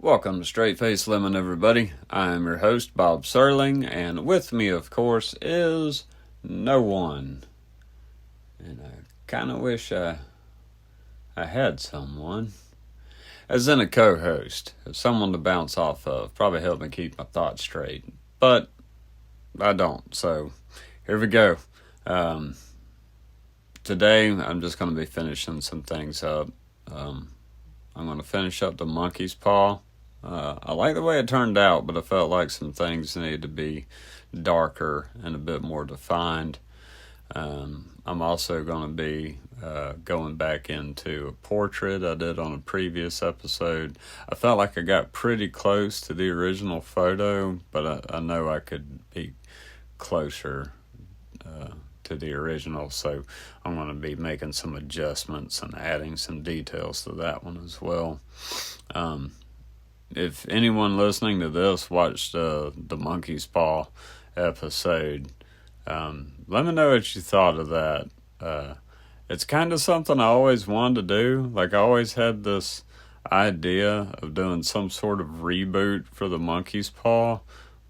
Welcome to Straight Face Lemon, everybody. I'm your host, Bob Serling, and with me, of course, is no one. And I kind of wish I had someone. As in a co-host, someone to bounce off of, probably help me keep my thoughts straight. But I don't, so here we go. Today, I'm just going to be finishing some things up. I'm going to finish up the Monkey's Paw. I like the way it turned out, but I felt like some things needed to be darker and a bit more defined. I'm also going to be going back into a portrait I did on a previous episode. I felt like I got pretty close to the original photo, but I know I could be closer to the original, so I'm going to be making some adjustments and adding some details to that one as well. If anyone listening to this watched the Monkey's Paw episode, let me know what you thought of that. It's kind of something I always wanted to do. Like, I always had this idea of doing some sort of reboot for the Monkey's Paw,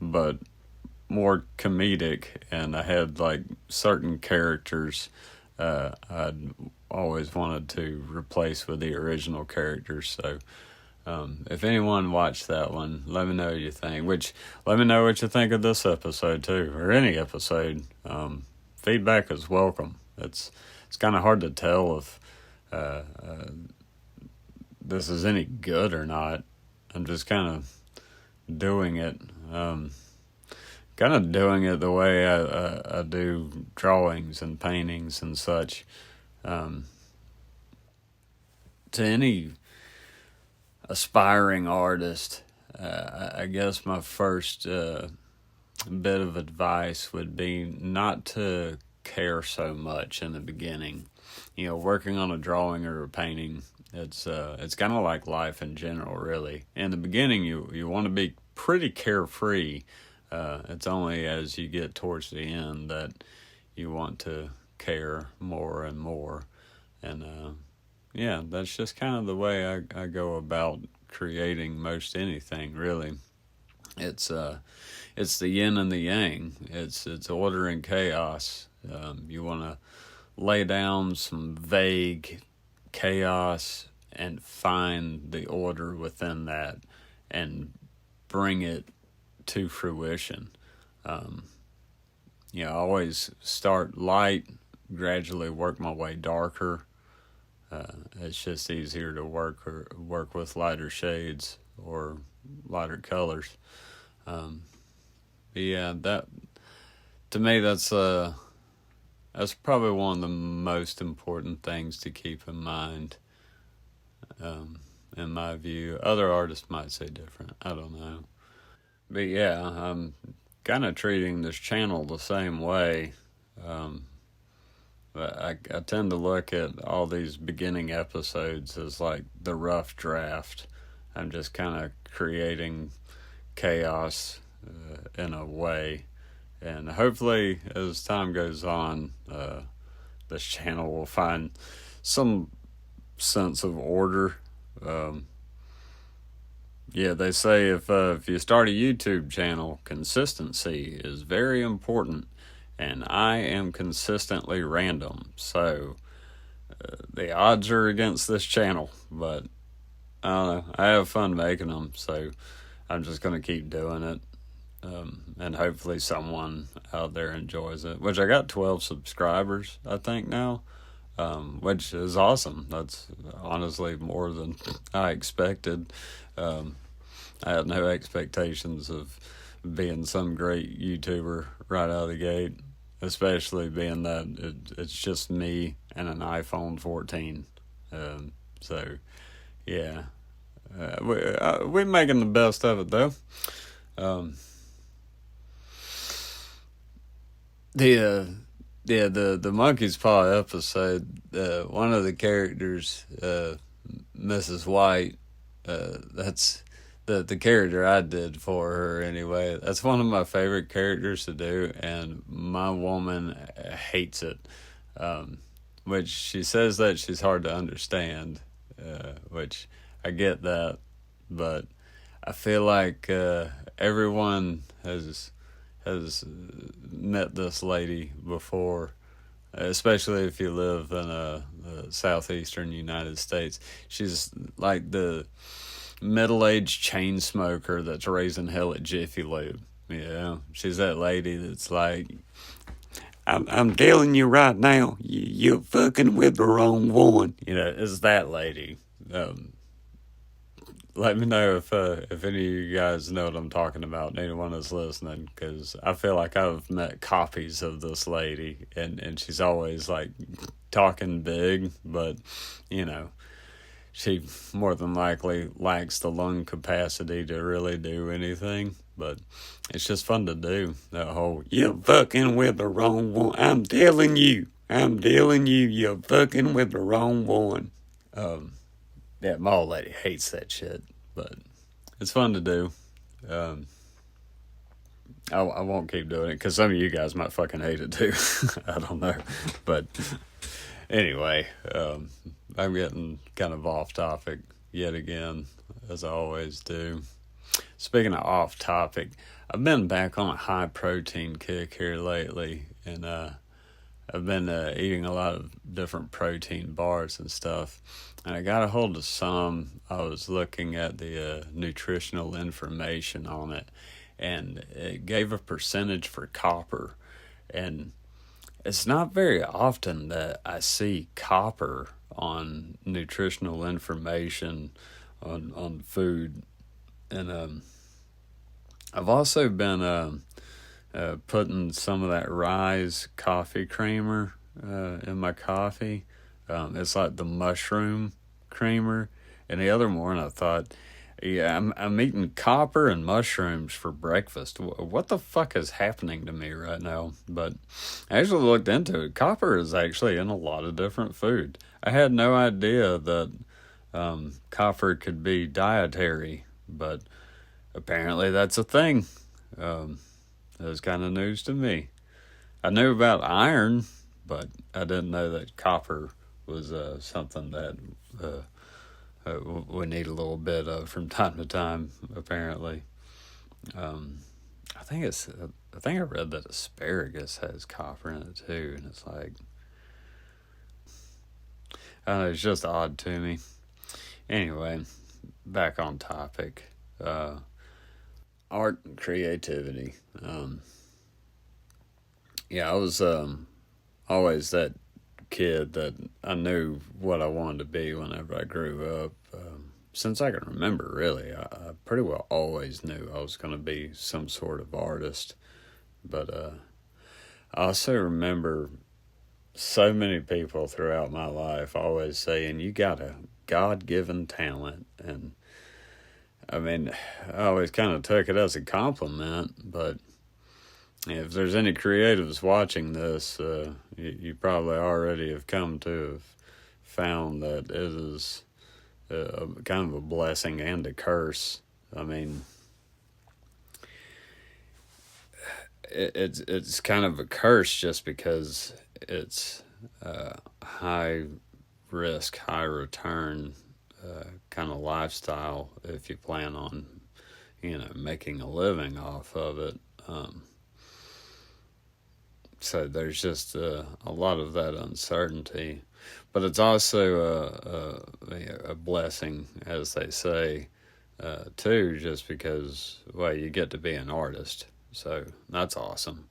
but more comedic, and I had like certain characters I'd always wanted to replace with the original characters. So if anyone watched that one, let me know what you think. Let me know what you think of this episode too, or any episode. Feedback is welcome. It's kind of hard to tell if this is any good or not. I'm just kind of doing it. Kind of doing it the way I do drawings and paintings and such. To any aspiring artist, I guess my first bit of advice would be not to care so much in the beginning. You know, working on a drawing or a painting, it's kind of like life in general, really. In the beginning, you want to be pretty carefree. It's only as you get towards the end that you want to care more and more. And yeah, that's just kind of the way I go about creating most anything, really. It's the yin and the yang. It's order and chaos. You want to lay down some vague chaos and find the order within that and bring it to fruition. I always start light, gradually work my way darker. It's just easier to work with lighter shades or lighter colors. That to me that's probably one of the most important things to keep in mind. In my view, other artists might say different. I don't know. But yeah, I'm kind of treating this channel the same way. I tend to look at all these beginning episodes as like the rough draft. I'm just kind of creating chaos in a way. And hopefully, as time goes on, this channel will find some sense of order. They say if you start a YouTube channel, consistency is very important, and I am consistently random, so the odds are against this channel, but I don't know, I have fun making them, so I'm just going to keep doing it, and hopefully someone out there enjoys it, which I got 12 subscribers, I think, now. Which is awesome. That's honestly more than I expected. I had no expectations of being some great YouTuber right out of the gate, especially being that it's just me and an iPhone 14. So, yeah. We're making the best of it, though. The Monkey's Paw episode, one of the characters, Mrs. White, that's the character I did for her anyway. That's one of my favorite characters to do, and my woman hates it. Which she says that she's hard to understand, which I get that, but I feel like everyone has met this lady before, especially if you live in the southeastern United States. She's like the middle-aged chain smoker that's raising hell at Jiffy Lube. Yeah, she's that lady that's like, I'm telling you right now, you're fucking with the wrong one. It's that lady. Let me know if any of you guys know what I'm talking about, anyone that's listening, because I feel like I've met copies of this lady, and she's always like talking big, but she more than likely lacks the lung capacity to really do anything. But it's just fun to do. That whole, you're fucking with the wrong one. I'm telling you, you're fucking with the wrong one. Yeah, my old lady hates that shit, but it's fun to do. I won't keep doing it because some of you guys might fucking hate it too. I don't know. But anyway, I'm getting kind of off topic yet again, as I always do. Speaking of off topic, I've been back on a high protein kick here lately, and I've been eating a lot of different protein bars and stuff. And I got a hold of some. I was looking at the nutritional information on it, and it gave a percentage for copper. And it's not very often that I see copper on nutritional information on food. And I've also been putting some of that Rise coffee creamer in my coffee. It's like the mushroom creamer. And the other morning I thought, yeah, I'm eating copper and mushrooms for breakfast. What the fuck is happening to me right now? But I actually looked into it. Copper is actually in a lot of different food. I had no idea that copper could be dietary, but apparently that's a thing. That was kind of news to me. I knew about iron, but I didn't know that copper was something that we need a little bit of from time to time. Apparently, I think I read that asparagus has copper in it too, and it's like, I don't know, it's just odd to me. Anyway, back on topic. Art and creativity. Yeah, I was always that kid that I knew what I wanted to be whenever I grew up. Since I can remember, really, I pretty well always knew I was going to be some sort of artist. But I also remember so many people throughout my life always saying, you got a God-given talent. And I mean, I always kind of took it as a compliment, but if there's any creatives watching this, you probably already have come to have found that it is kind of a blessing and a curse. I mean, it's kind of a curse just because it's high risk, high return kind of lifestyle if you plan on, making a living off of it. So there's just a lot of that uncertainty, but it's also a blessing, as they say, too, just because, well, you get to be an artist. So that's awesome.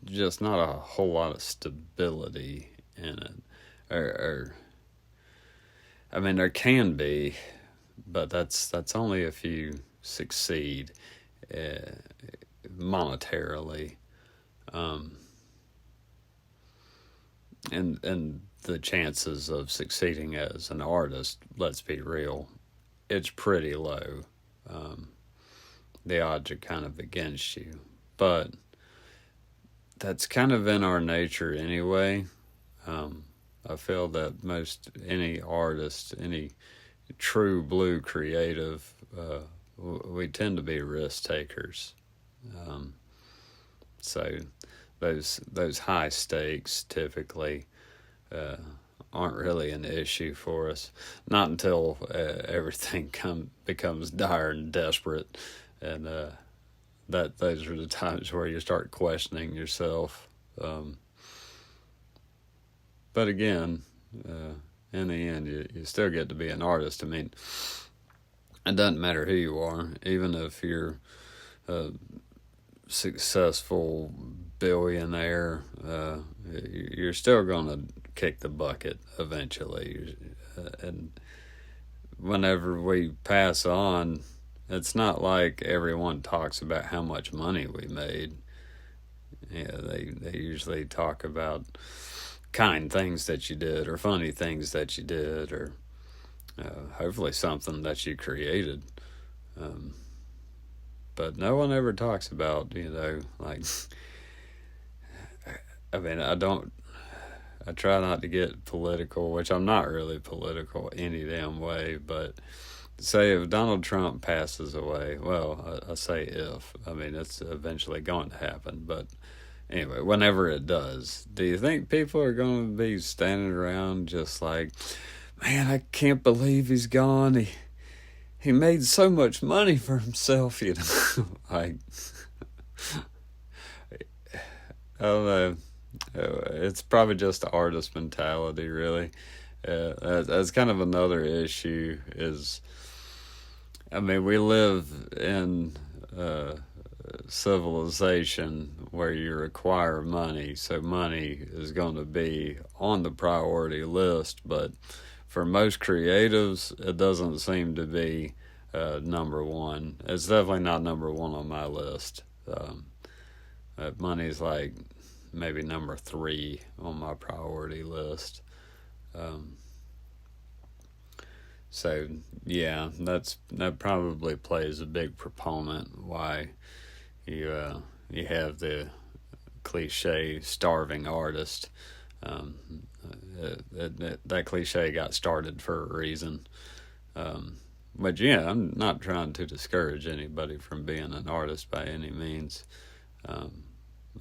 Just not a whole lot of stability in it. Or I mean, there can be, but that's only if you succeed monetarily. And the chances of succeeding as an artist, let's be real, it's pretty low. The odds are kind of against you, but that's kind of in our nature anyway. I feel that most any artist, any true blue creative, we tend to be risk takers. So those high stakes typically aren't really an issue for us. Not until everything becomes dire and desperate, and those are the times where you start questioning yourself. But again, in the end, you still get to be an artist. I mean, it doesn't matter who you are, even if you're a successful billionaire, you're still going to kick the bucket eventually. And whenever we pass on, it's not like everyone talks about how much money we made. Yeah, they usually talk about kind things that you did, or funny things that you did, or hopefully something that you created. But no one ever talks about, like, I mean, I try not to get political, which I'm not really political any damn way, but say if Donald Trump passes away, well, I say if, I mean, it's eventually going to happen, but anyway, whenever it does, do you think people are going to be standing around just like, man, I can't believe he's gone, he made so much money for himself, like, I don't know. It's probably just the artist mentality, really. That's kind of another issue is, I mean, we live in civilization where you require money, so money is going to be on the priority list, but for most creatives, it doesn't seem to be number one. It's definitely not number one on my list. Money's like maybe number 3 on my priority list. So yeah, that probably plays a big proponent why you have the cliche starving artist. That cliche got started for a reason. But yeah, I'm not trying to discourage anybody from being an artist by any means.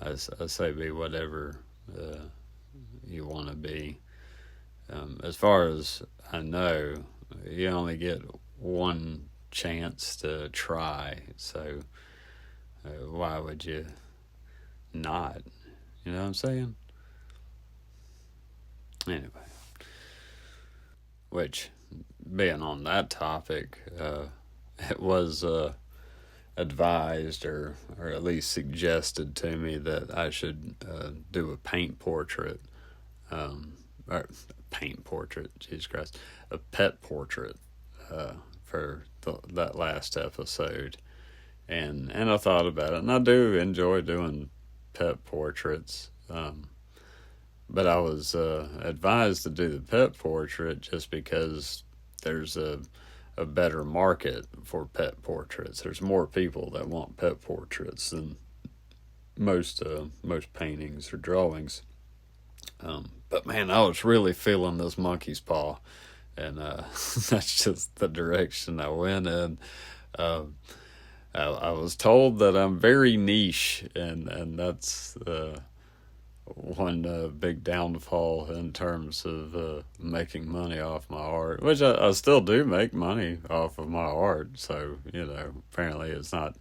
I say be whatever you want to be. As far as I know, you only get one chance to try, so why would you not? You know what I'm saying? Anyway, which, being on that topic, it was advised or at least suggested to me that I should do a paint portrait, or paint portrait, Jesus Christ, a pet portrait for that last episode. And I thought about it, and I do enjoy doing pet portraits. But I was advised to do the pet portrait just because there's a better market for pet portraits. There's more people that want pet portraits than most paintings or drawings. But man, I was really feeling this monkey's paw, and that's just the direction I went in. I was told that I'm very niche, and that's one big downfall in terms of making money off my art, which I still do make money off of my art, so apparently it's not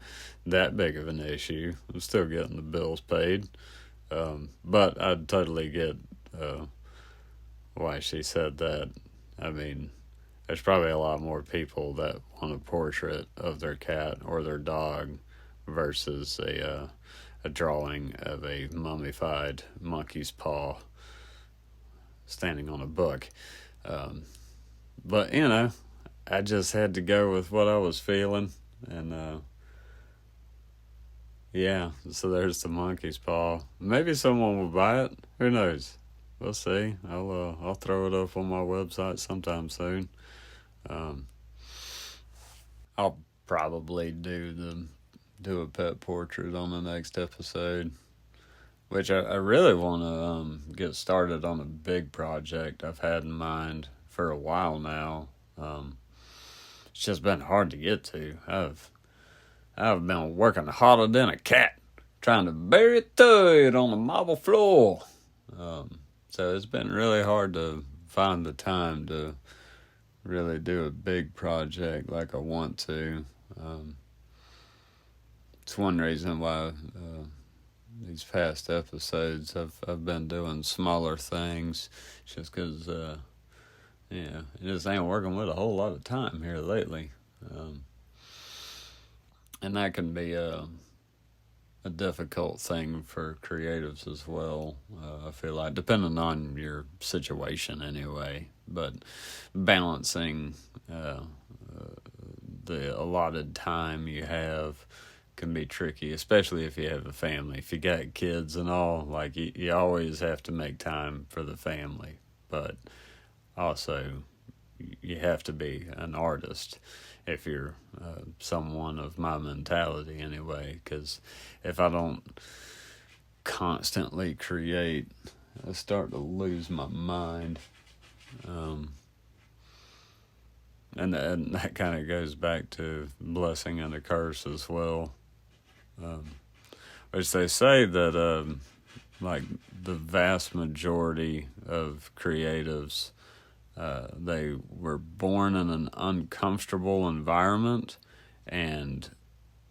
that big of an issue. I'm still getting the bills paid, but I totally get why she said that. I mean, there's probably a lot more people that want a portrait of their cat or their dog versus a drawing of a mummified monkey's paw standing on a book. But, I just had to go with what I was feeling. And, yeah, so there's the monkey's paw. Maybe someone will buy it. Who knows? We'll see. I'll throw it up on my website sometime soon. I'll probably do a pet portrait on the next episode, which I really want to get started on a big project I've had in mind for a while now. It's just been hard to get to. I've been working harder than a cat trying to bury a toad on the marble floor. So it's been really hard to find the time to really do a big project like I want to. It's one reason why these past episodes I've been doing smaller things, just because it just ain't working with a whole lot of time here lately, and that can be a difficult thing for creatives as well. I feel like, depending on your situation anyway, but balancing the allotted time you have can be tricky, especially if you have a family. If you got kids and all, like you always have to make time for the family, but also you have to be an artist if you're someone of my mentality anyway, because if I don't constantly create, I start to lose my mind. And that kind of goes back to blessing and a curse as well. Which they say that like the vast majority of creatives, they were born in an uncomfortable environment, and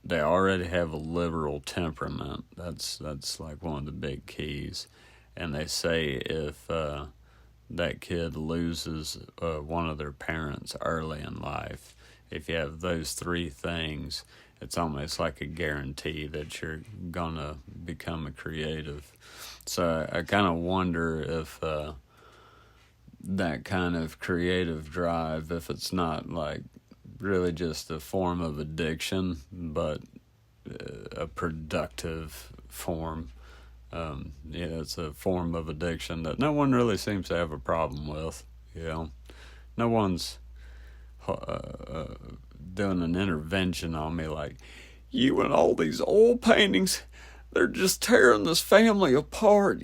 they already have a liberal temperament. That's like one of the big keys. And they say if that kid loses one of their parents early in life, if you have those three things, it's almost like a guarantee that you're gonna become a creative. So I kind of wonder if that kind of creative drive, if it's not like really just a form of addiction, but a productive form. It's a form of addiction that no one really seems to have a problem with. No one's doing an intervention on me like, you and all these oil paintings, they're just tearing this family apart.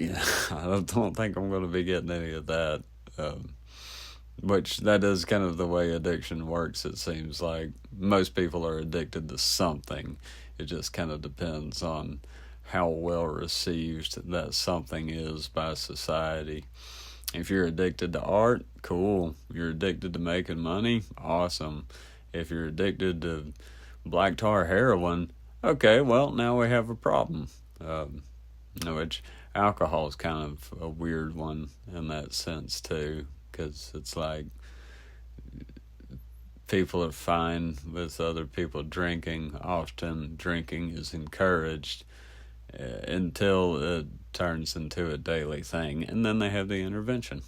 I don't think I'm going to be getting any of that. Which that is kind of the way addiction works, it seems like. Most people are addicted to something. It just kind of depends on how well received that something is by society. If you're addicted to art, cool. You're addicted to making money, awesome. If you're addicted to black tar heroin, okay, well, now we have a problem. Which alcohol is kind of a weird one in that sense too, because it's like people are fine with other people drinking. Often drinking is encouraged until it turns into a daily thing, and then they have the intervention.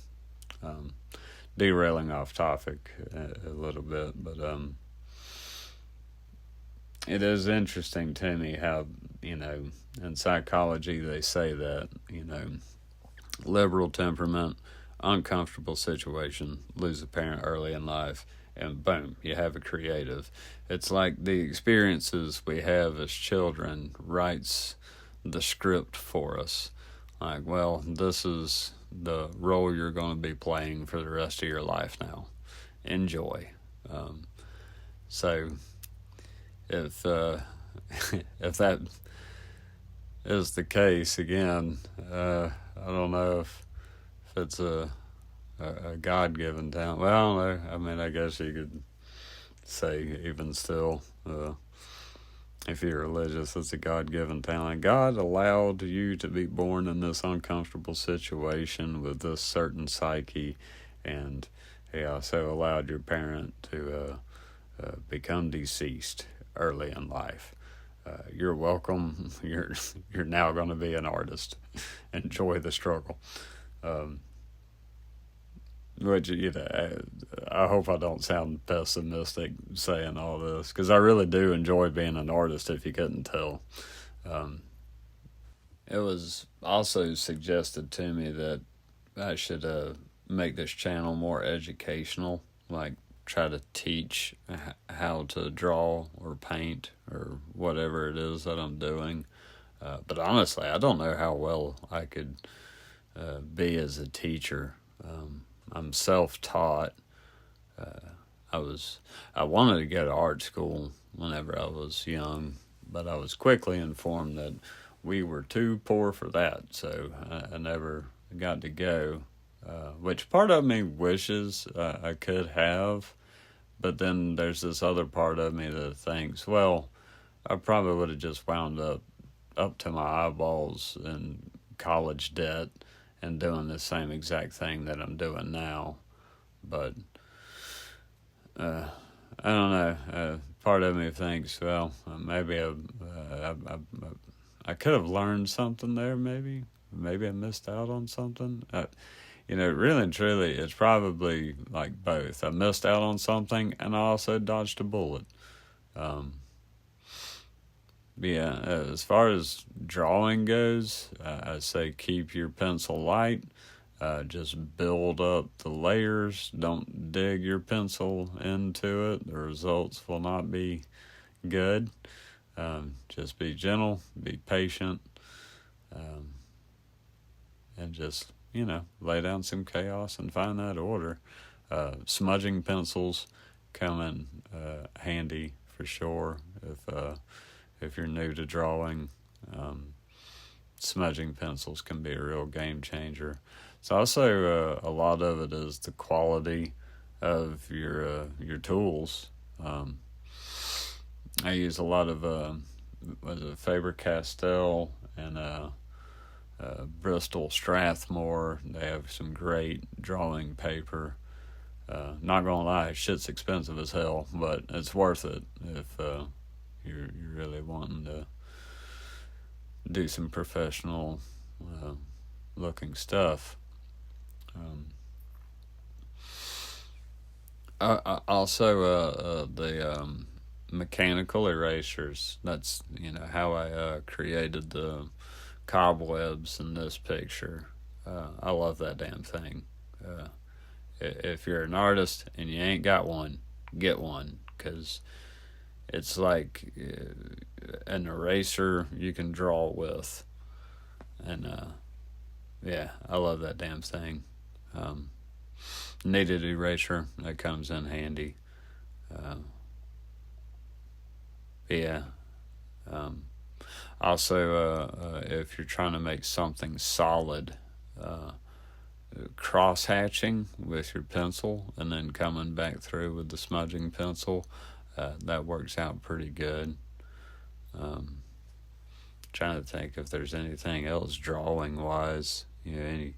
Derailing off topic a little bit, but it is interesting to me how, in psychology they say that, liberal temperament, uncomfortable situation, lose a parent early in life, and boom, you have a creative. It's like the experiences we have as children writes the script for us. Like, well, this is the role you're going to be playing for the rest of your life now. Enjoy. So if if that is the case, again, I don't know if it's a God-given talent. Well, I don't know. I mean, I guess you could say even still, if you're religious, it's a God-given talent. God allowed you to be born in this uncomfortable situation with this certain psyche, and He also allowed your parent to become deceased early in life. You're welcome. You're now going to be an artist. Enjoy the struggle. Which, I hope I don't sound pessimistic saying all this, because I really do enjoy being an artist, if you couldn't tell. It was also suggested to me that I should make this channel more educational, like try to teach how to draw or paint or whatever it is that I'm doing. But honestly, I don't know how well I could be as a teacher. I'm self-taught. I wanted to go to art school whenever I was young, but I was quickly informed that we were too poor for that, so I never got to go. which part of me wishes I could have, but then there's this other part of me that thinks, well, I probably would have just wound up to my eyeballs in college debt and doing the same exact thing that I'm doing now. But I don't know. Part of me thinks, well, maybe I could have learned something there. Maybe I missed out on something. Really and truly, it's probably like both. I missed out on something, and I also dodged a bullet. Yeah, as far as drawing goes, I say keep your pencil light. Just build up the layers. Don't dig your pencil into it. The results will not be good. Just be gentle, be patient, and just, lay down some chaos and find that order. Smudging pencils come in handy for sure if you're new to drawing. Smudging pencils can be a real game changer. So also a lot of it is the quality of your tools. I use a lot of Faber-Castell and Bristol Strathmore. They have some great drawing paper. Not gonna lie, shit's expensive as hell, but it's worth it if you're really wanting to do some professional looking stuff. Also, the mechanical erasers. That's how I created the cobwebs in this picture. I love that damn thing. If you're an artist and you ain't got one, get one, because it's like an eraser you can draw with. And yeah, I love that damn thing. Kneaded eraser, that comes in handy. Yeah. Also, if you're trying to make something solid, cross hatching with your pencil and then coming back through with the smudging pencil, that works out pretty good. Trying to think if there's anything else drawing wise, any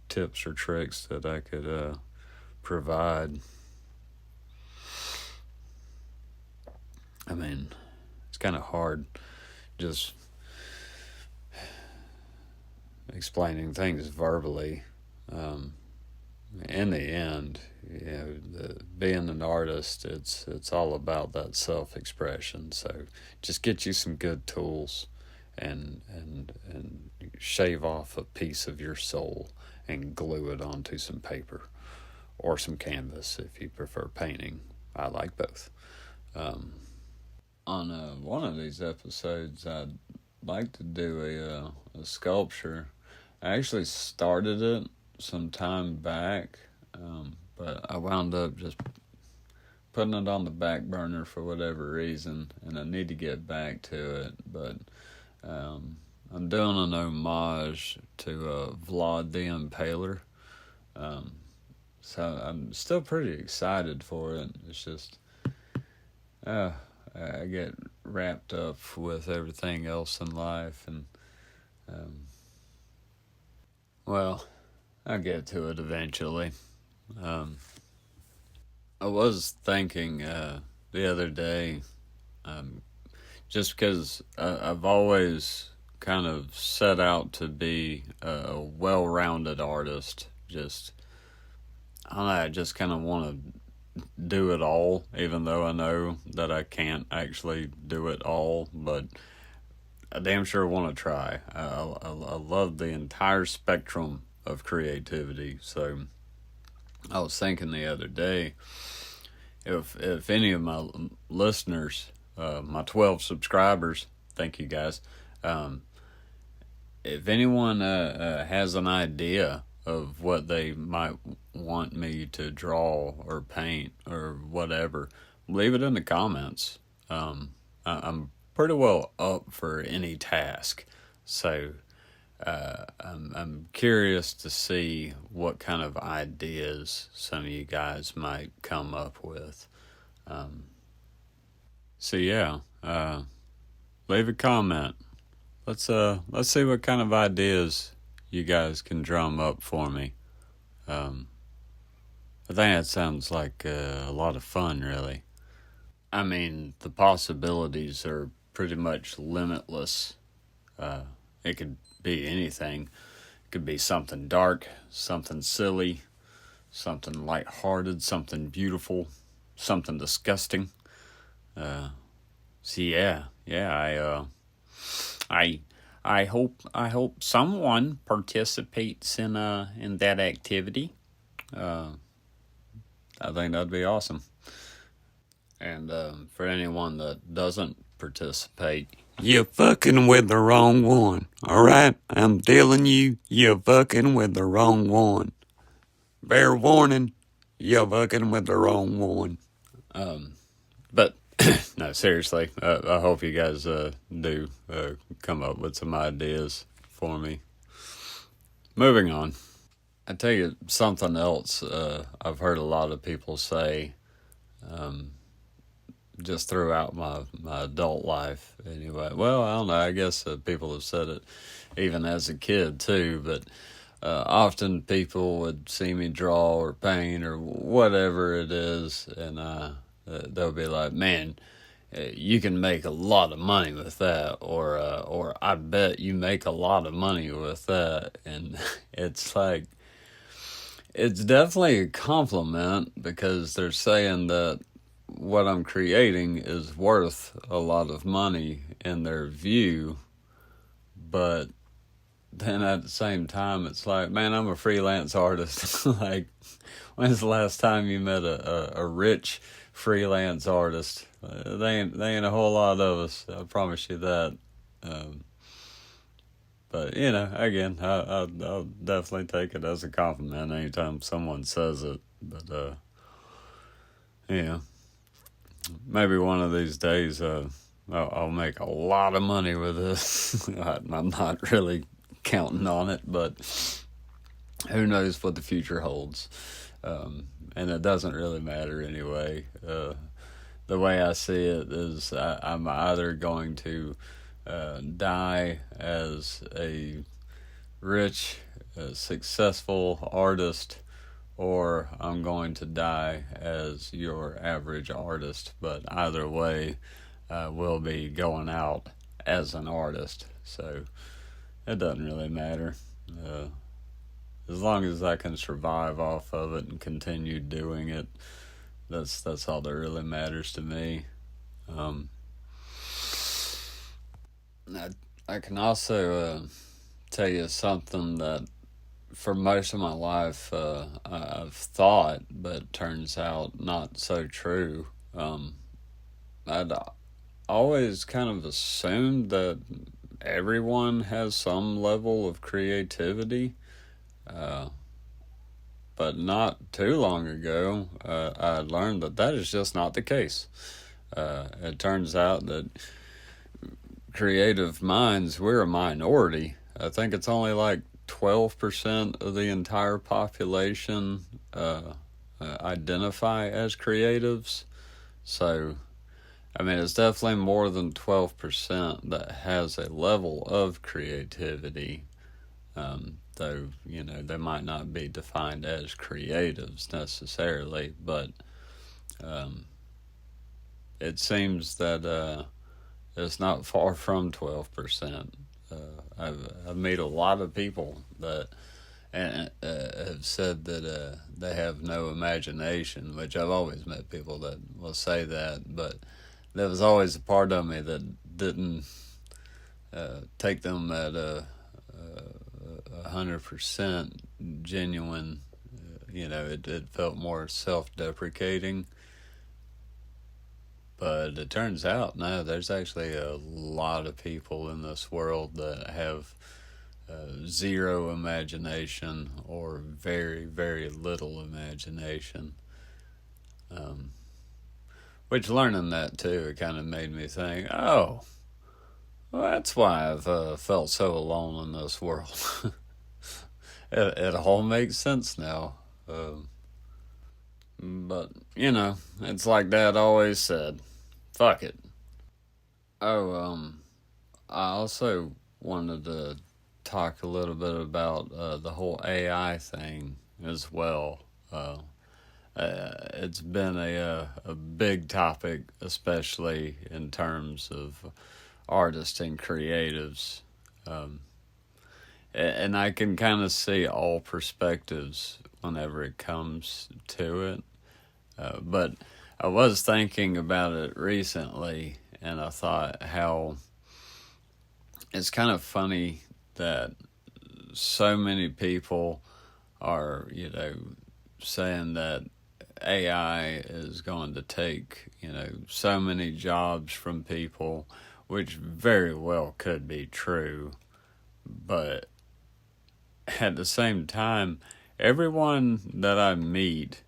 tips or tricks that I could provide. I mean, it's kind of hard just explaining things verbally. In the end, being an artist, it's all about that self-expression. So just get you some good tools and shave off a piece of your soul and glue it onto some paper or some canvas if you prefer painting. I like both. On one of these episodes, I'd like to do a sculpture. I actually started it some time back, but I wound up just putting it on the back burner for whatever reason, and I need to get back to it. But I'm doing an homage to Vlad the Impaler, so I'm still pretty excited for it. It's just I get wrapped up with everything else in life, and well, I'll get to it eventually. I was thinking the other day, just because I've always kind of set out to be a well-rounded artist. I just kind of want to do it all, even though I know that I can't actually do it all, but I damn sure want to try. I love the entire spectrum of creativity. So I was thinking the other day, if any of my listeners, my 12 subscribers, thank you guys, if anyone has an idea of what they might want me to draw or paint or whatever, leave it in the comments. I'm pretty well up for any task. So I'm curious to see what kind of ideas some of you guys might come up with. Um, so yeah, leave a comment. Let's see what kind of ideas you guys can drum up for me. Um, I think that sounds like a lot of fun, really. I mean, the possibilities are pretty much limitless. It could be anything. It could be something dark, something silly, something lighthearted, something beautiful, something disgusting. Uh, so yeah. I I hope someone participates in that activity. Uh, I think that'd be awesome. And for anyone that doesn't participate, you're fucking with the wrong one. All right, I'm telling you, you're fucking with the wrong one. Fair warning, you're fucking with the wrong one. But no, seriously, I hope you guys do come up with some ideas for me. Moving on. I tell you something else I've heard a lot of people say just throughout my adult life anyway. Well, I don't know. I guess people have said it even as a kid too, but often people would see me draw or paint or whatever it is, and they'll be like, man, you can make a lot of money with that, or I bet you make a lot of money with that. And it's like, it's definitely a compliment because they're saying that what I'm creating is worth a lot of money in their view, but then at the same time, it's like, man, I'm a freelance artist. Like, when's the last time you met a rich freelance artist? They ain't a whole lot of us. I promise you that. Um, but again, I'll definitely take it as a compliment anytime someone says it. But yeah, maybe one of these days, I'll make a lot of money with this. I'm not really counting on it, but who knows what the future holds. And it doesn't really matter anyway. The way I see it is I'm either going to die as a rich, successful artist, or I'm going to die as your average artist. But either way, we'll be going out as an artist. So it doesn't really matter. As long as I can survive off of it and continue doing it, that's all that really matters to me. Um, I can also tell you something that for most of my life I've thought, but turns out not so true. I'd always kind of assumed that everyone has some level of creativity. Uh, but not too long ago, I learned that is just not the case. It turns out that creative minds, we're a minority. I think it's only like 12% of the entire population identify as creatives. So, I mean, it's definitely more than 12% that has a level of creativity. Though, they might not be defined as creatives necessarily, but it seems that it's not far from 12%. I've met a lot of people that have said that they have no imagination, which I've always met people that will say that, but there was always a part of me that didn't take them at 100% genuine. It felt more self-deprecating. But it turns out, no, there's actually a lot of people in this world that have zero imagination or very, very little imagination. Which, learning that too, it kind of made me think, oh, Well, that's why I've felt so alone in this world. It all makes sense now. Um, but, it's like Dad always said, fuck it. Oh, I also wanted to talk a little bit about the whole AI thing as well. It's been a big topic, especially in terms of artists and creatives. Um, and I can kind of see all perspectives whenever it comes to it. But I was thinking about it recently, and I thought how it's kind of funny that so many people are, saying that AI is going to take, so many jobs from people, which very well could be true. But at the same time, everyone that I meet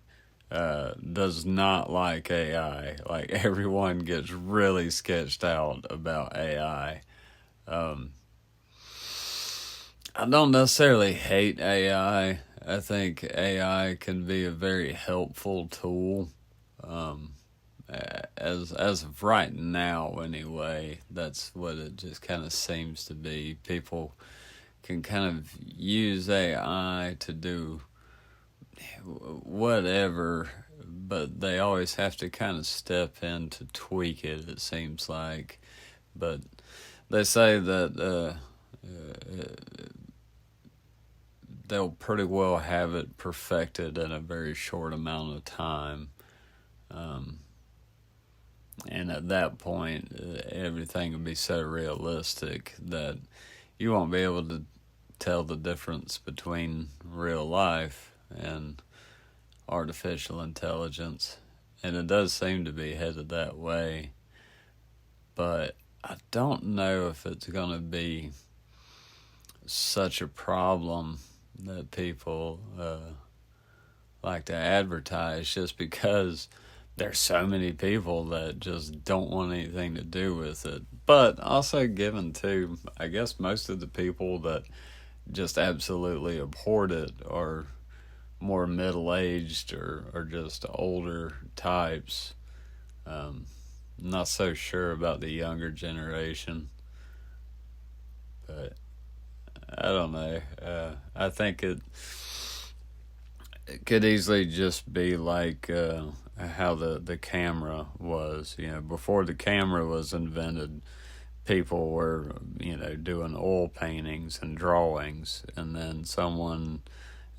does not like AI. Like, everyone gets really sketched out about AI. Um, I don't necessarily hate AI. I think AI can be a very helpful tool. Um, as of right now, anyway, that's what it just kind of seems to be. People can kind of use AI to do whatever, but they always have to kind of step in to tweak it, it seems like. But they say that they'll pretty well have it perfected in a very short amount of time. Um, and at that point, everything will be so realistic that you won't be able to tell the difference between real life and artificial intelligence. And it does seem to be headed that way. But I don't know if it's going to be such a problem that people like to advertise, just because there's so many people that just don't want anything to do with it. But also, given to, I guess, most of the people that just absolutely abhorred it are more middle-aged or just older types. Not so sure about the younger generation, but I don't know. I think it could easily just be like how the camera was. Before the camera was invented, people were, doing oil paintings and drawings, and then someone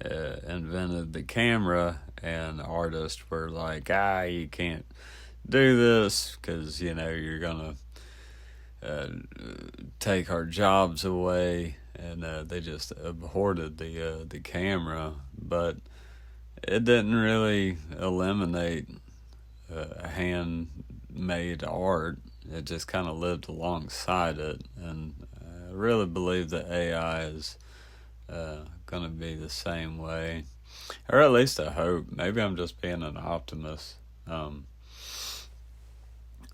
invented the camera, and artists were like, you can't do this because, you're going to take our jobs away, and they just abhorred the camera. But it didn't really eliminate handmade art. It just kind of lived alongside it, and I really believe that AI is going to be the same way, or at least I hope. Maybe I'm just being an optimist.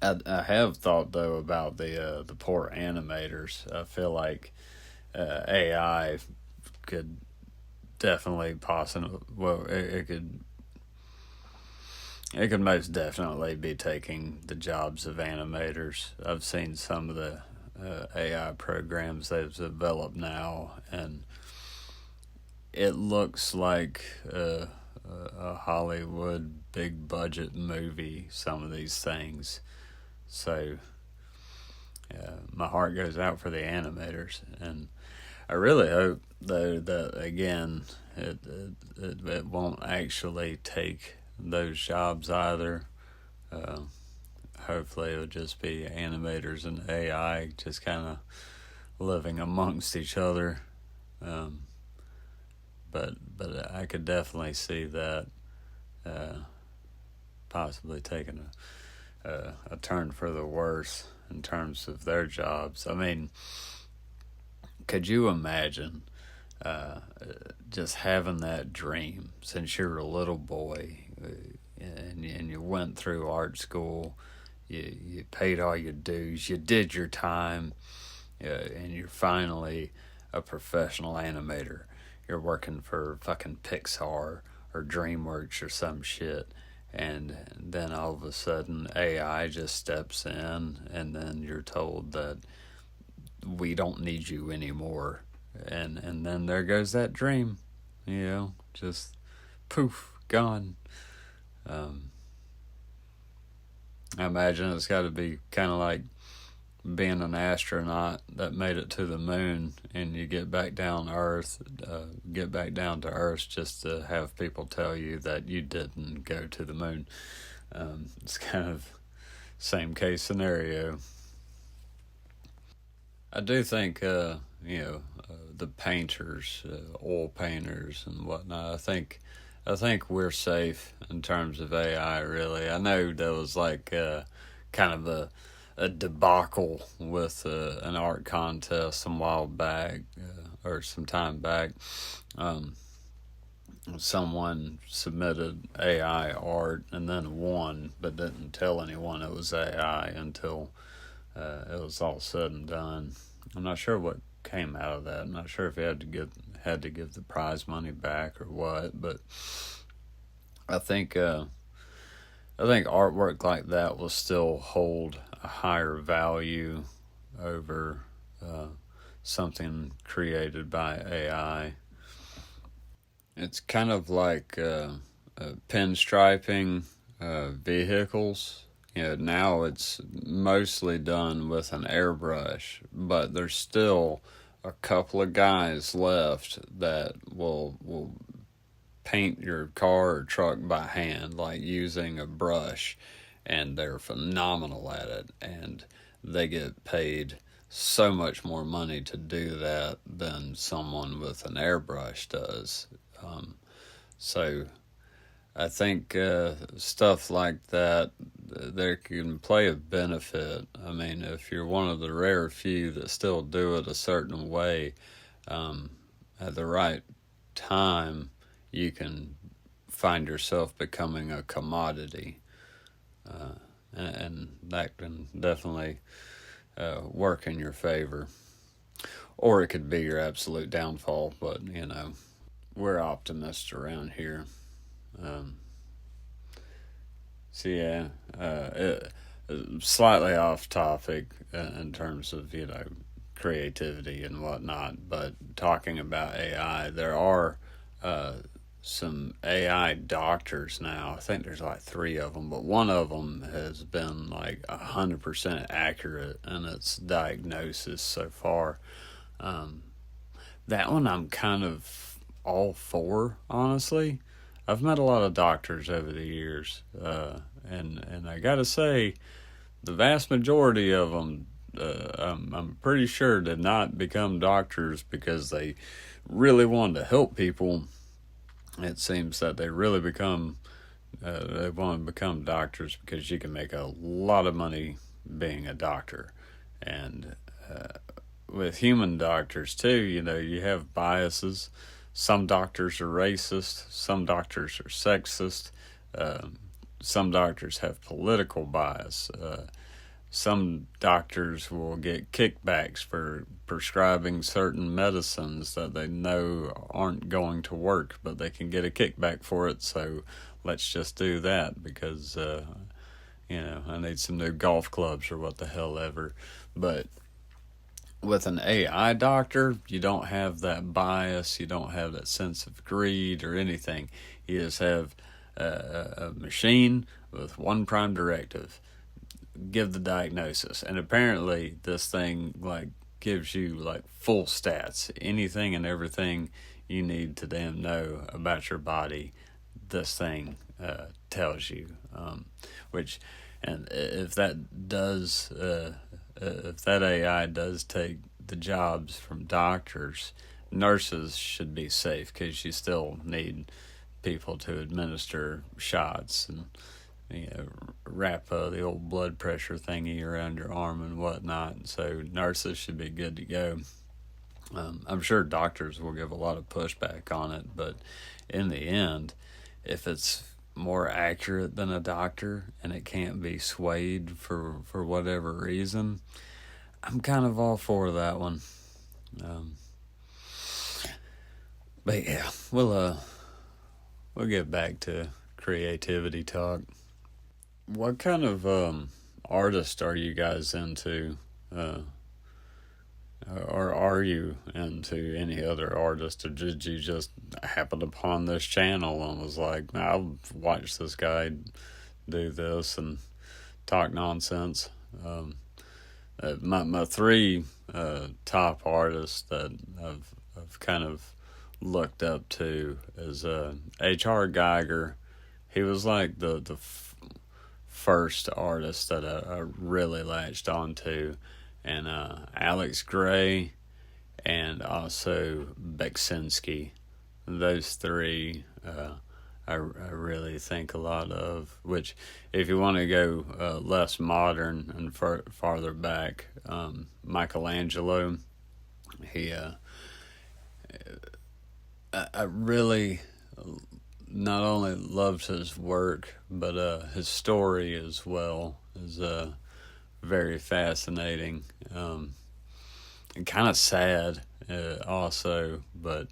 I have thought though about the poor animators. I feel like AI could definitely possibly, well, it could most definitely be taking the jobs of animators. I've seen some of the AI programs they've developed now, and it looks like a Hollywood big budget movie, some of these things. So my heart goes out for the animators, and I really hope though that again it won't actually take those jobs either. Uh, Hopefully it'll just be animators and AI just kind of living amongst each other. Um, but I could definitely see that uh, possibly taking a turn for the worse in terms of their jobs. I mean, could you imagine just having that dream since you were a little boy, and you went through art school, you paid all your dues, you did your time, and you're finally a professional animator. You're working for fucking Pixar or DreamWorks or some shit, and then all of a sudden AI just steps in, and then you're told that we don't need you anymore, and then there goes that dream, just poof, gone. I imagine it's got to be kind of like being an astronaut that made it to the moon, and you get back down to Earth, just to have people tell you that you didn't go to the moon. It's kind of same case scenario. I do think, the painters, oil painters and whatnot. I think we're safe in terms of AI. Really, I know there was like kind of a debacle with an art contest some while back, or some time back. Someone submitted AI art and then won, but didn't tell anyone it was AI until it was all said and done. I'm not sure what came out of that. I'm not sure if he had to give the prize money back or what, but I think artwork like that will still hold a higher value over something created by AI. It's kind of like pinstriping vehicles. Now it's mostly done with an airbrush, but there's still a couple of guys left that will paint your car or truck by hand, like using a brush, and they're phenomenal at it, and they get paid so much more money to do that than someone with an airbrush does. So I think stuff like that, there can play a benefit. I mean, if you're one of the rare few that still do it a certain way, at the right time, you can find yourself becoming a commodity. And that can definitely work in your favor. Or it could be your absolute downfall, but, we're optimists around here. So yeah, slightly off topic in terms of creativity and whatnot, but talking about AI, there are some AI doctors now. I think there's like 3 of them, but one of them has been like 100% accurate in its diagnosis so far. That one I'm kind of all for, honestly. I've met a lot of doctors over the years, and I gotta say, the vast majority of them, I'm pretty sure, did not become doctors because they really wanted to help people. It seems that they really they want to become doctors because you can make a lot of money being a doctor, and with human doctors too, you have biases. Some doctors are racist. Some doctors are sexist. Some doctors have political bias. Some doctors will get kickbacks for prescribing certain medicines that they know aren't going to work, but they can get a kickback for it, so let's just do that because, I need some new golf clubs or what the hell ever. But with an AI doctor, you don't have that bias, you don't have that sense of greed or anything. You just have a machine with one prime directive: give the diagnosis. And apparently this thing gives you full stats, anything and everything you need to damn know about your body. This thing tells you, and if that AI does take the jobs from doctors, nurses should be safe because you still need people to administer shots and wrap the old blood pressure thingy around your arm and whatnot. So nurses should be good to go. I'm sure doctors will give a lot of pushback on it, but in the end, if it's more accurate than a doctor and it can't be swayed for whatever reason, I'm kind of all for that one. Um, but yeah, we'll get back to creativity talk. What kind of artist are you guys into? Uh, or are you into any other artist, or did you just happen upon this channel and was like, nah, I'll watch this guy do this and talk nonsense? My three top artists that I've kind of looked up to is H.R. Geiger. He was like the first artist that I really latched onto, and Alex Gray, and also Beksinski. Those three I really think a lot of. Which, if you want to go less modern and farther back, Michelangelo. He I really not only loved his work, but his story as well is very fascinating, and kind of sad also. But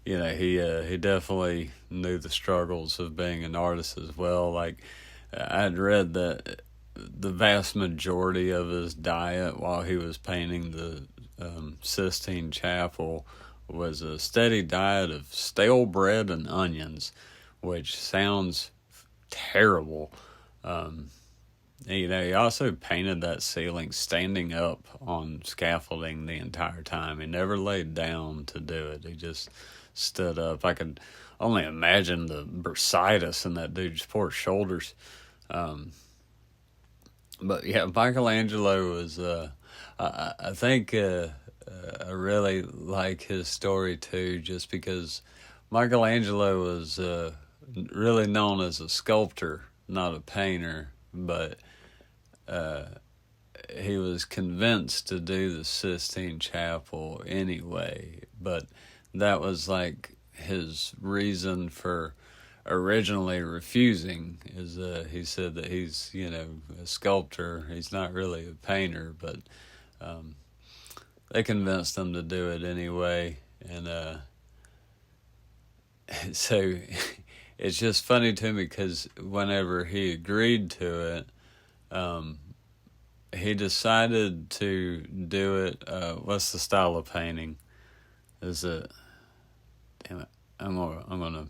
he definitely knew the struggles of being an artist as well. Like, I'd read that the vast majority of his diet while he was painting the Sistine Chapel was a steady diet of stale bread and onions, which sounds terrible. Um, he also painted that ceiling standing up on scaffolding the entire time. He never laid down to do it. He just stood up. I could only imagine the bursitis in that dude's poor shoulders. But yeah, Michelangelo was. I think I really like his story too, just because Michelangelo was really known as a sculptor, not a painter, but he was convinced to do the Sistine Chapel anyway. But that was like his reason for originally refusing. Is he said that he's a sculptor, he's not really a painter, but they convinced him to do it anyway. And so it's just funny to me because whenever he agreed to it, he decided to do it. What's the style of painting? Is it? Damn it! I'm gonna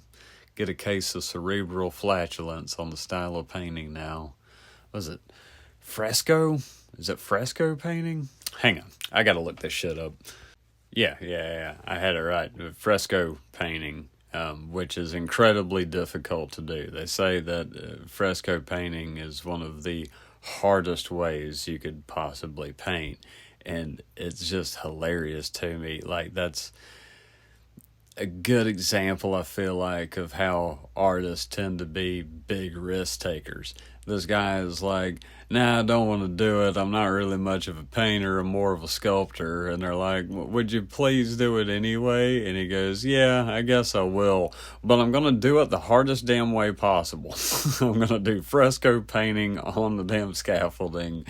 get a case of cerebral flatulence on the style of painting now. Was it fresco? Is it fresco painting? Hang on, I gotta look this shit up. Yeah. I had it right. Fresco painting, which is incredibly difficult to do. They say that fresco painting is one of the hardest ways you could possibly paint, and it's just hilarious to me. Like, that's a good example, I feel like, of how artists tend to be big risk takers. This guy is like, nah, I don't want to do it. I'm not really much of a painter. I'm more of a sculptor. And they're like, would you please do it anyway? And he goes, yeah, I guess I will. But I'm going to do it the hardest damn way possible. I'm going to do fresco painting on the damn scaffolding,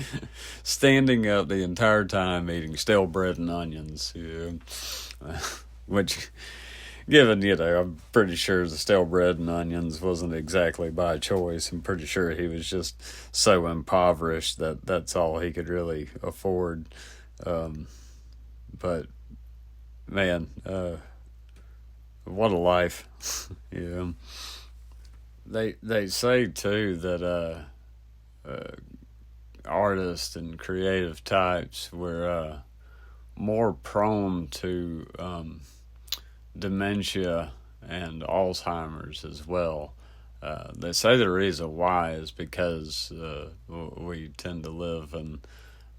standing up the entire time eating stale bread and onions. Which, given, I'm pretty sure the stale bread and onions wasn't exactly by choice. I'm pretty sure he was just so impoverished that that's all he could really afford. But, man, what a life. Yeah. They say, too, that artists and creative types were more prone to dementia and Alzheimer's as well. They say the reason why is because we tend to live in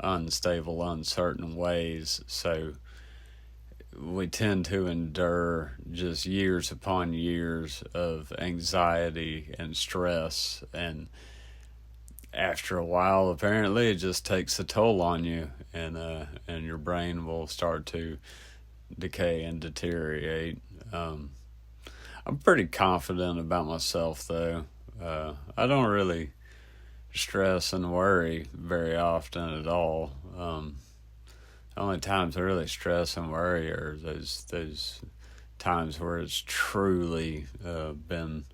unstable, uncertain ways, so we tend to endure just years upon years of anxiety and stress, and after a while, apparently, it just takes a toll on you, and your brain will start to decay and deteriorate. I'm pretty confident about myself, though. I don't really stress and worry very often at all. only times I really stress and worry are those times where it's truly been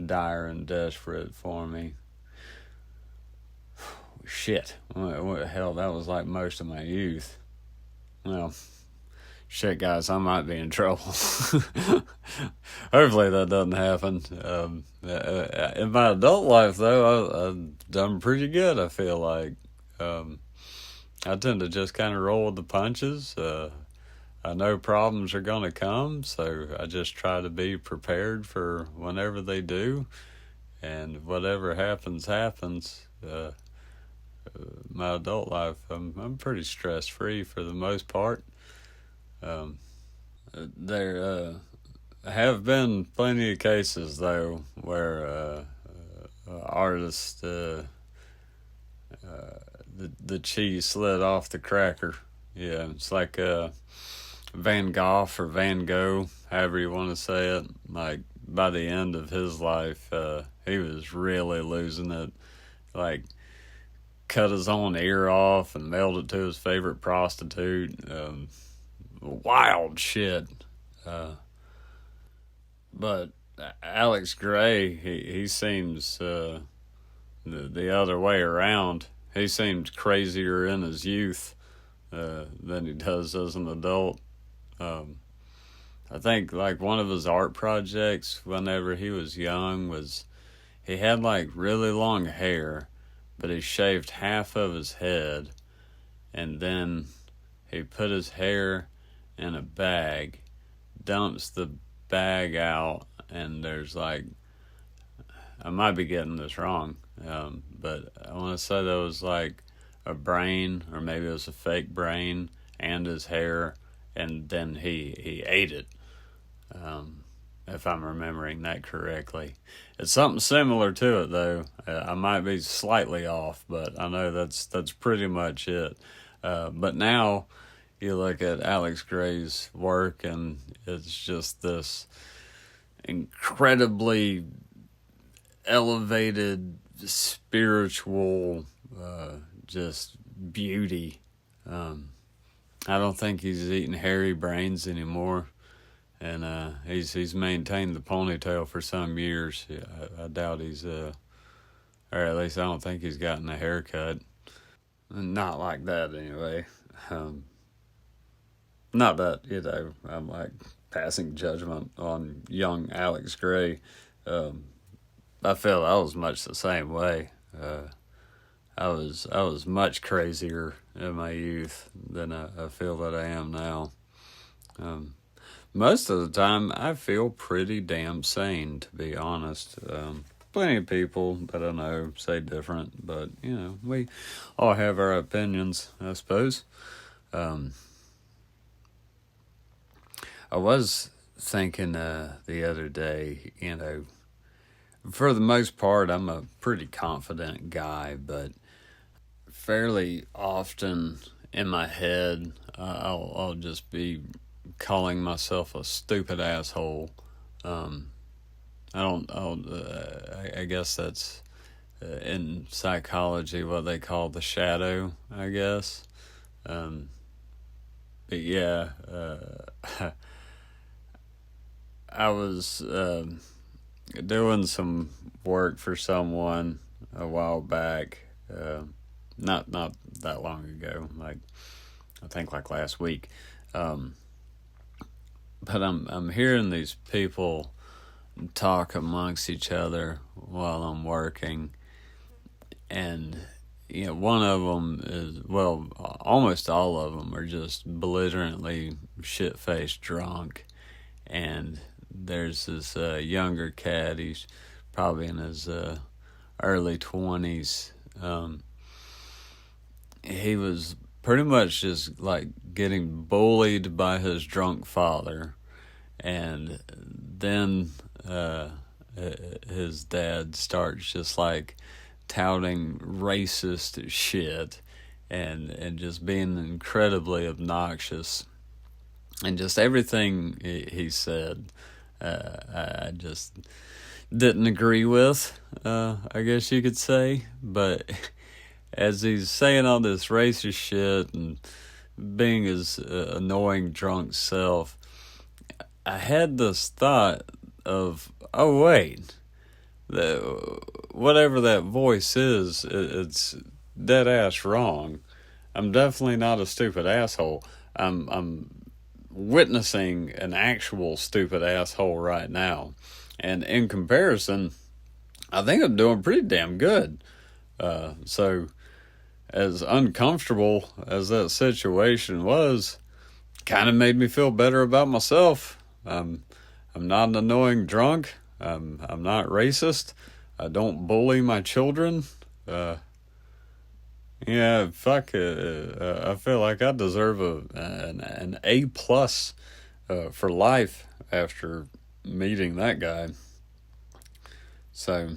dire and desperate for me. Shit, hell, that was like most of my youth. Well, shit, guys, I might be in trouble. Hopefully that doesn't happen. In my adult life, though, I've done pretty good, I feel like. I tend to just kind of roll with the punches. I know problems are going to come, so I just try to be prepared for whenever they do. And whatever happens, happens. My adult life, I'm pretty stress free for the most part. There have been plenty of cases though where artists the cheese slid off the cracker. Yeah, it's like Van Gogh or Van Gogh, however you want to say it. Like by the end of his life, he was really losing it. Like cut his own ear off and mailed it to his favorite prostitute. Wild shit. But Alex Grey, he seems the other way around. He seems crazier in his youth than he does as an adult. I think like one of his art projects whenever he was young was he had like really long hair, but he shaved half of his head, and then he put his hair in a bag, dumps the bag out, and there's like, I might be getting this wrong, but I want to say there was like a brain, or maybe it was a fake brain, and his hair, and then he ate it. If I'm remembering that correctly. It's something similar to it, though. I might be slightly off, but I know that's pretty much it. But now you look at Alex Grey's work, and it's just this incredibly elevated spiritual just beauty. I don't think he's eating hairy brains anymore. And he's maintained the ponytail for some years. I doubt he's or at least I don't think he's gotten a haircut. Not like that anyway. Not that I'm like passing judgment on young Alex Grey. I feel I was much the same way. I was much crazier in my youth than I feel that I am now. Most of the time, I feel pretty damn sane, to be honest. Plenty of people that I know say different, but, we all have our opinions, I suppose. I was thinking the other day, for the most part, I'm a pretty confident guy, but fairly often in my head, I'll just be calling myself a stupid asshole. I guess that's in psychology what they call the shadow, I guess. But yeah, I was doing some work for someone a while back, not that long ago, like I think like last week. But I'm hearing these people talk amongst each other while I'm working, and one of them is, well, almost all of them are just belligerently shit-faced drunk, and there's this younger cat. He's probably in his early 20s. He was pretty much just like getting bullied by his drunk father, and then his dad starts just like touting racist shit and just being incredibly obnoxious, and just everything he said I just didn't agree with, I guess you could say. But as he's saying all this racist shit and being his annoying drunk self, I had this thought of, oh wait, whatever that voice is, it's dead ass wrong. I'm definitely not a stupid asshole. I'm witnessing an actual stupid asshole right now, and in comparison, I think I'm doing pretty damn good. So as uncomfortable as that situation was, kind of made me feel better about myself. I'm not an annoying drunk. I'm not racist. I don't bully my children. Yeah, fuck. I feel like I deserve an A plus for life after meeting that guy. So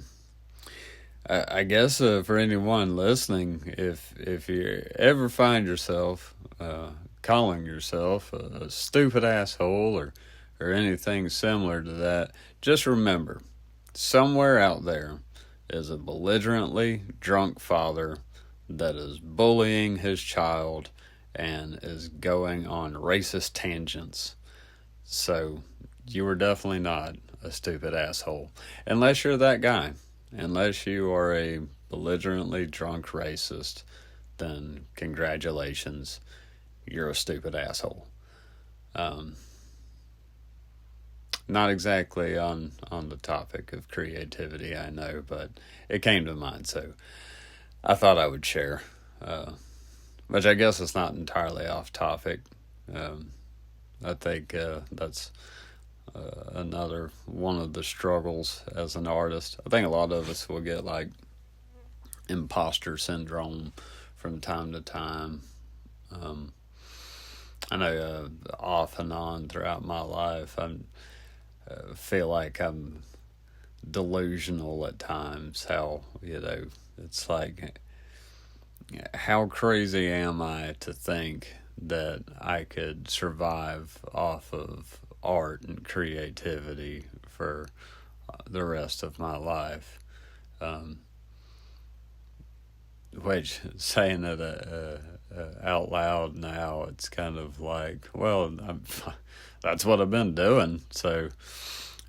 I guess for anyone listening, if you ever find yourself calling yourself a stupid asshole or anything similar to that, just remember, somewhere out there is a belligerently drunk father that is bullying his child and is going on racist tangents. So you are definitely not a stupid asshole. Unless you're that guy. Unless you are a belligerently drunk racist, then congratulations, you're a stupid asshole. Not exactly on the topic of creativity, I know, but it came to mind, so I thought I would share. Which I guess it's not entirely off topic. I think that's another one of the struggles as an artist. I think a lot of us will get like imposter syndrome from time to time. I know off and on throughout my life, I feel like I'm delusional at times. How, it's like, how crazy am I to think that I could survive off of art and creativity for the rest of my life? Which, saying it out loud now, it's kind of like, well, that's what I've been doing, so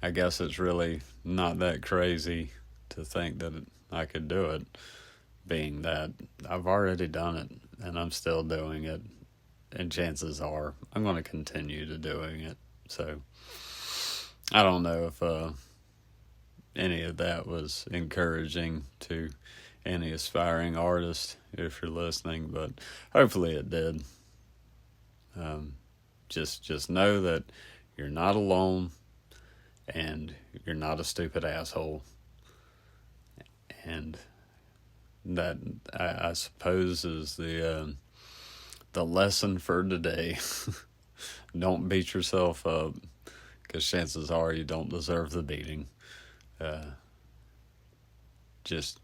I guess it's really not that crazy to think that I could do it, being that I've already done it and I'm still doing it, and chances are I'm going to continue to doing it. So I don't know if any of that was encouraging to any aspiring artist, if you're listening, but hopefully it did. Just know that you're not alone and you're not a stupid asshole, and that I suppose is the lesson for today. Don't beat yourself up, because chances are you don't deserve the beating. Just,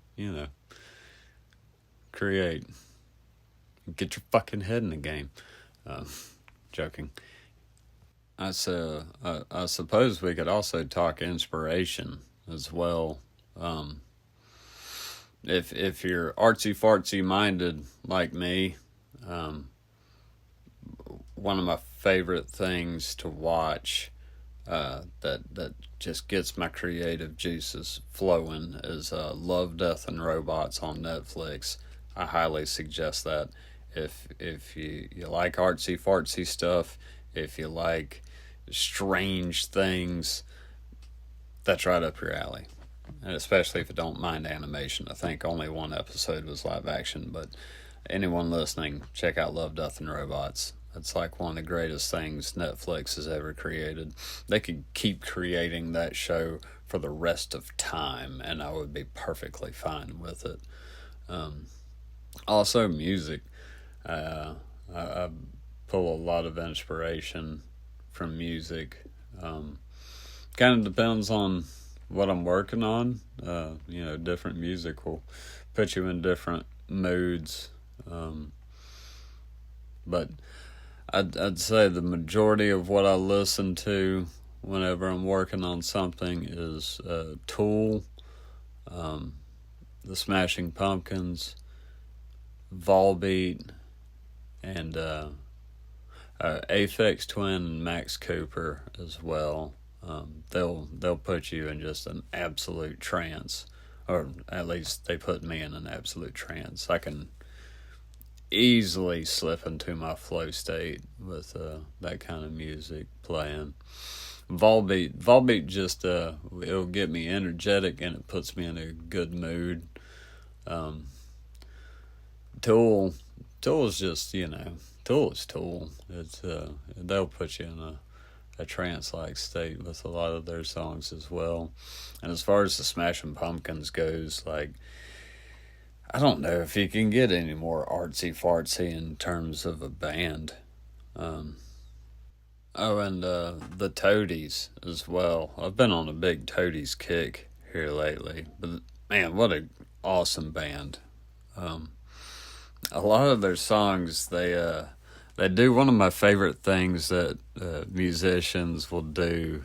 create. Get your fucking head in the game. Joking. I suppose we could also talk inspiration as well. If you're artsy fartsy minded like me, one of my favorite things to watch that just gets my creative juices flowing is Love, Death, and Robots on Netflix. I highly suggest that. If you like artsy fartsy stuff, if you like strange things, that's right up your alley. And especially if you don't mind animation. I think only one episode was live action, but anyone listening, check out Love, Death, and Robots. It's like one of the greatest things Netflix has ever created. They could keep creating that show for the rest of time, and I would be perfectly fine with it. Also, music. I pull a lot of inspiration from music. Kind of depends on what I'm working on. Different music will put you in different moods. But I'd say the majority of what I listen to whenever I'm working on something is Tool, the Smashing Pumpkins, Volbeat, and Aphex Twin and Max Cooper as well. They'll put you in just an absolute trance, or at least they put me in an absolute trance. I can easily slip into my flow state with that kind of music playing. Volbeat just it'll get me energetic and it puts me in a good mood. Um, Tool Tool is just Tool is Tool. It's they'll put you in a trance like state with a lot of their songs as well. And as far as the Smashing Pumpkins goes, like, I don't know if you can get any more artsy fartsy in terms of a band. Um, oh, and the Toadies as well. I've been on a big Toadies kick here lately, but man, what a awesome band. Um, a lot of their songs, they do one of my favorite things that musicians will do.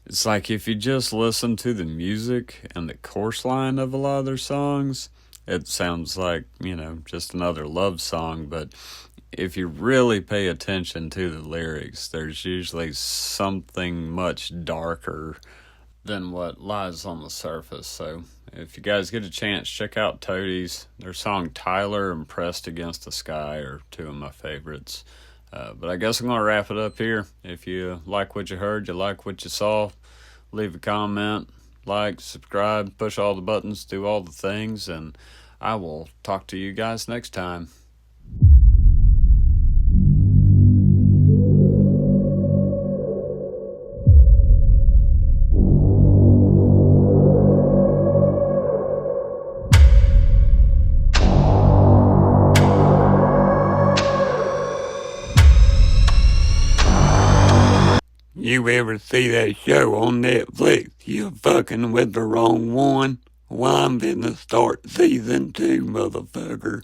It's like if you just listen to the music and the chorus line of a lot of their songs, it sounds like, just another love song. But if you really pay attention to the lyrics, there's usually something much darker than what lies on the surface. So if you guys get a chance, check out Toadies. Their song Tyler and Pressed Against the Sky are two of my favorites. But I guess I'm going to wrap it up here. If you like what you heard, you like what you saw, leave a comment, like, subscribe, push all the buttons, do all the things, and I will talk to you guys next time. You ever see that show on Netflix, You Fucking With the Wrong One? Well, I'm finna start season 2, motherfucker.